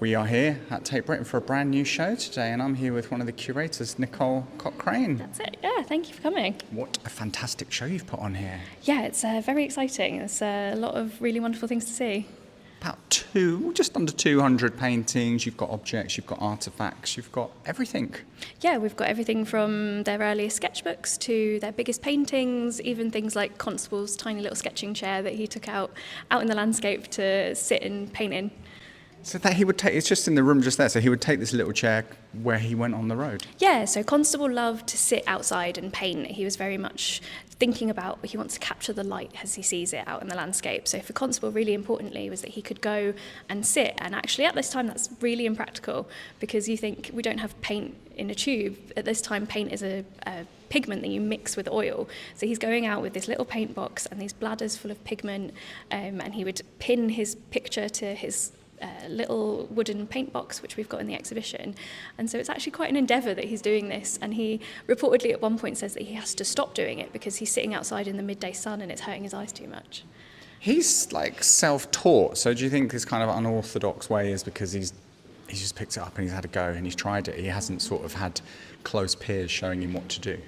We are here at Tate Britain for a brand new show today, and I'm here with one of the curators, Nicole Cochrane. That's it, yeah, thank you for coming. What a fantastic show you've put on here. Yeah, it's very exciting. There's a lot of really wonderful things to see. About just under 200 paintings, you've got objects, you've got artefacts, you've got everything. Yeah, we've got everything from their earliest sketchbooks to their biggest paintings, even things like Constable's tiny little sketching chair that he took out in the landscape to sit and paint in. So that he would take, it's just in the room just there, so he would take this little chair where he went on the road? Yeah, so Constable loved to sit outside and paint. He was very much thinking about, he wants to capture the light as he sees it out in the landscape. So for Constable, really importantly, was that he could go and sit. And actually at this time, that's really impractical because you think we don't have paint in a tube. At this time, paint is a pigment that you mix with oil. So he's going out with this little paint box and these bladders full of pigment, and he would pin his picture to his little wooden paint box, which we've got in the exhibition. And so it's actually quite an endeavour that he's doing this. And he reportedly at one point says that he has to stop doing it because he's sitting outside in the midday sun and it's hurting his eyes too much. He's like self-taught, so do you think his kind of unorthodox way is because he's just picked it up and he's had a go and he's tried it? He hasn't sort of had close peers showing him what to do?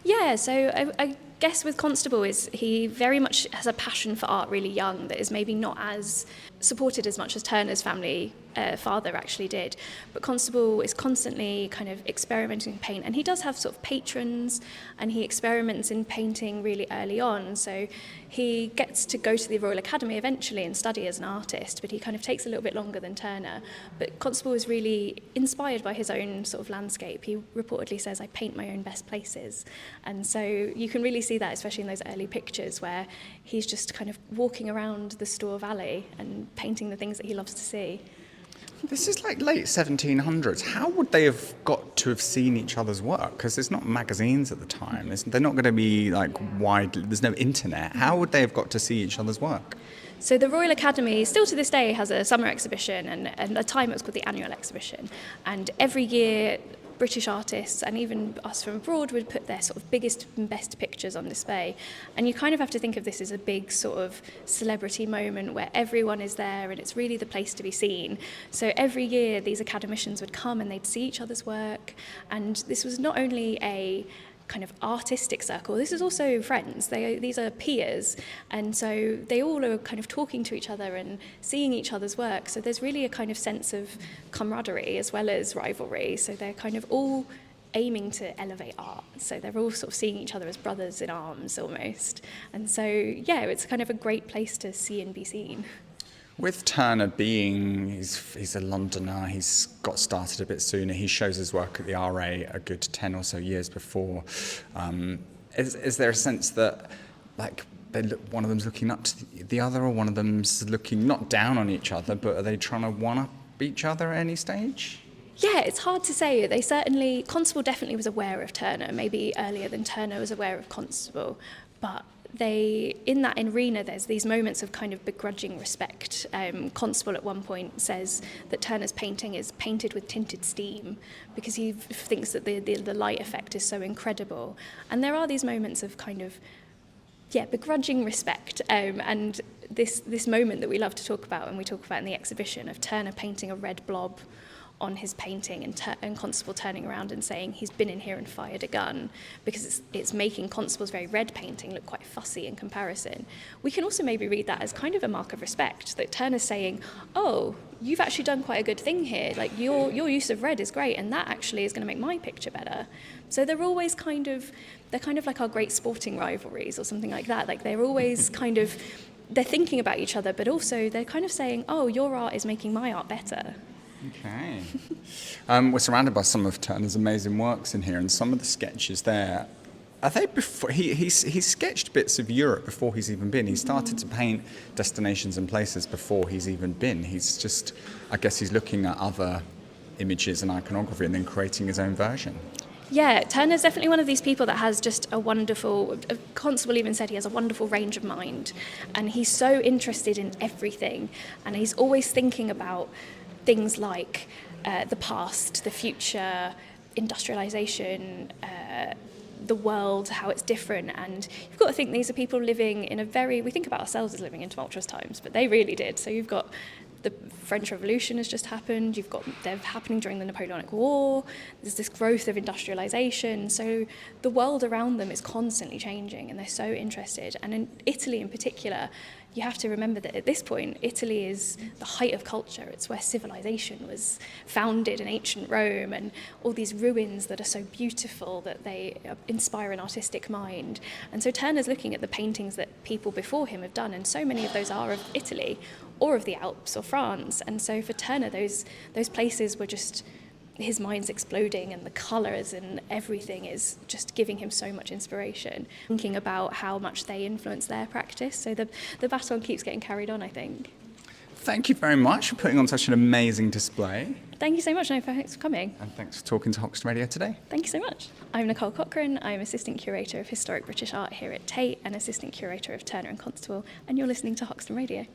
Yeah, so I guess with Constable is he very much has a passion for art really young that is maybe not as supported as much as Turner's family father actually did. But Constable is constantly kind of experimenting in paint, and he does have sort of patrons and he experiments in painting really early on. So he gets to go to the Royal Academy eventually and study as an artist, but he kind of takes a little bit longer than Turner. But Constable is really inspired by his own sort of landscape. He reportedly says, "I paint my own best places." And so you can really see that, especially in those early pictures where he's just kind of walking around the Store Valley and painting the things that he loves to see. This is like late 1700s. How would they have got to have seen each other's work? Because there's not magazines at the time. They're not going to be like widely, there's no internet. How would they have got to see each other's work? So the Royal Academy still to this day has a summer exhibition, and at the time it was called the annual exhibition. And every year British artists and even us from abroad would put their sort of biggest and best pictures on display. And you kind of have to think of this as a big sort of celebrity moment where everyone is there and it's really the place to be seen. So every year these academicians would come and they'd see each other's work. And this was not only a kind of artistic circle, this is also friends. These are peers, and so they all are kind of talking to each other and seeing each other's work. So there's really a kind of sense of camaraderie as well as rivalry. So they're kind of all aiming to elevate art. So they're all sort of seeing each other as brothers in arms almost. And so yeah, it's kind of a great place to see and be seen. With Turner being, he's a Londoner, he's got started a bit sooner, he shows his work at the RA a good 10 or so years before. Is there a sense that like one of them's looking up to the other, or one of them's looking not down on each other, but are they trying to one-up each other at any stage? Yeah, it's hard to say. Constable definitely was aware of Turner, maybe earlier than Turner was aware of Constable, but in that arena, there's these moments of kind of begrudging respect. Constable at one point says that Turner's painting is painted with tinted steam because he thinks that the light effect is so incredible. And there are these moments of kind of, begrudging respect. And this moment that we love to talk about and we talk about in the exhibition of Turner painting a red blob on his painting and Constable turning around and saying he's been in here and fired a gun, because it's making Constable's very red painting look quite fussy in comparison. We can also maybe read that as kind of a mark of respect, that Turner's saying, oh, you've actually done quite a good thing here, like your use of red is great and that actually is going to make my picture better. So they're always kind of like our great sporting rivalries or something like that. Like they're always they're thinking about each other, but also they're kind of saying, oh, your art is making my art better. Okay. We're surrounded by some of Turner's amazing works in here, and some of the sketches there, are they before he's sketched bits of Europe before he's even been. He started to paint destinations and places before he's even been. I guess he's looking at other images and iconography and then creating his own version. Yeah, Turner's definitely one of these people that has just Constable even said he has a wonderful range of mind, and he's so interested in everything, and he's always thinking about things like the past, the future, industrialization, the world, how it's different. And you've got to think these are people living in we think about ourselves as living in tumultuous times, but they really did. So you've got the French Revolution has just happened, they're happening during the Napoleonic War, there's this growth of industrialization, so the world around them is constantly changing and they're so interested. And in Italy in particular, you have to remember that at this point, Italy is the height of culture. It's where civilization was founded in ancient Rome, and all these ruins that are so beautiful that they inspire an artistic mind. And so Turner's looking at the paintings that people before him have done, and so many of those are of Italy or of the Alps or France. And so for Turner, those places were just, his mind's exploding, and the colours and everything is just giving him so much inspiration, thinking about how much they influence their practice. So the baton keeps getting carried on, I think. Thank you very much for putting on such an amazing display. Thank you so much, no, thanks for coming. And thanks for talking to Hoxton Radio today. Thank you so much. I'm Nicole Cochrane. I'm Assistant Curator of Historic British Art here at Tate and Assistant Curator of Turner and Constable, and you're listening to Hoxton Radio.